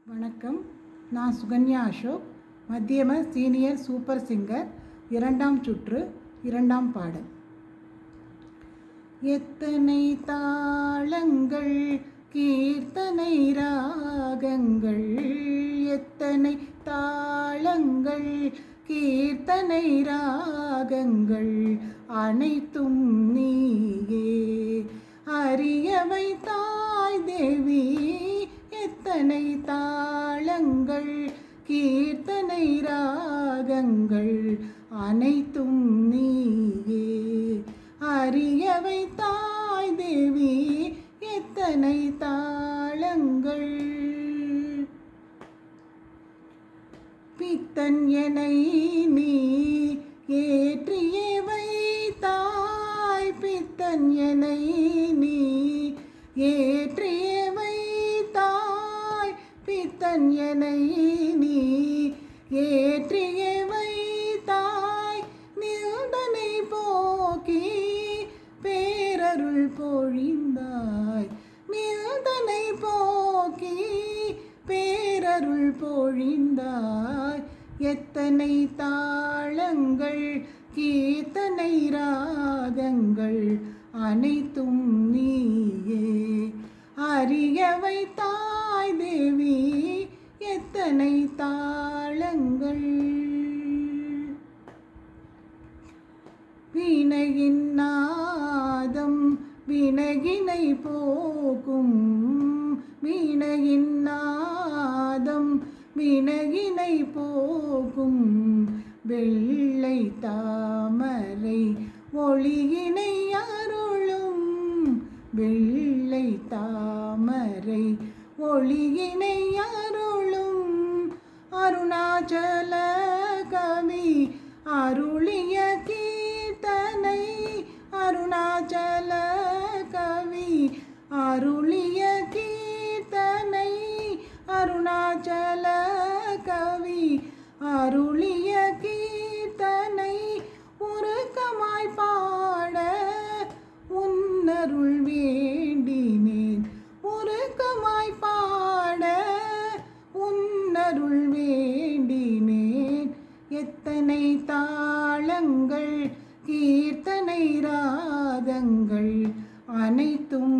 வணக்கம். நான் சுகன்யா அசோக், மத்தியம சீனியர் சூப்பர் சிங்கர், 2ஆம் சுற்று, 2ஆம் பாடல். எத்தனை தாளங்கள், கீர்த்தனை ராகங்கள், எத்தனை தாளங்கள், கீர்த்தனை ராகங்கள், அனைத்தும் நீயே அறியவை தாய் தேவி. எத்தனை தாளங்கள், கீர்த்தனை ராகங்கள், அனைத்தும் நீயே அறியவை தாய் தேவி. எத்தனை தாளங்கள். பித்தன் எனை நீ ஏற்றியே வைத்தாய், பித்தன் எனை நீ ஏற்றியே வைத்தாய், பித்தன் எனை நீ ஏற்றியே வைத்தாய். நிந்தனை போக்கி பேரருள் பொழிந்தாய், நிந்தனை போக்கி பேரருள் பொழிந்தாய். எத்தனை தாளங்கள், கீர்த்தனை ராகங்கள், அனைத்தும் நீயே அறியவை தாய் தேவி. எத்தனை தாளங்கள். வீணையின் நாதம் வினையினை போக்கும், வீணையின் நாதம் வினையினை போக்கும். வெள்ளை தாமரை ஒளியினை அருளும், வெள்ளை தாமரை ஒளியினை அருளும். அருணாச்சல கவி அருளிய கீர்த்தனை, அருணாச்சல கவி அருளிய கீர்த்தனை, அருணாச்சல கவி அருளிய கீர்த்தனை. உருக்கமாய் பாட உன்னருள் வேண்டினேன், உருக்கமாய் பாட உன்னருள் வேண்டினேன். எத்தனை தாளங்கள், கீர்த்தனை ராகங்கள், அனைத்தும்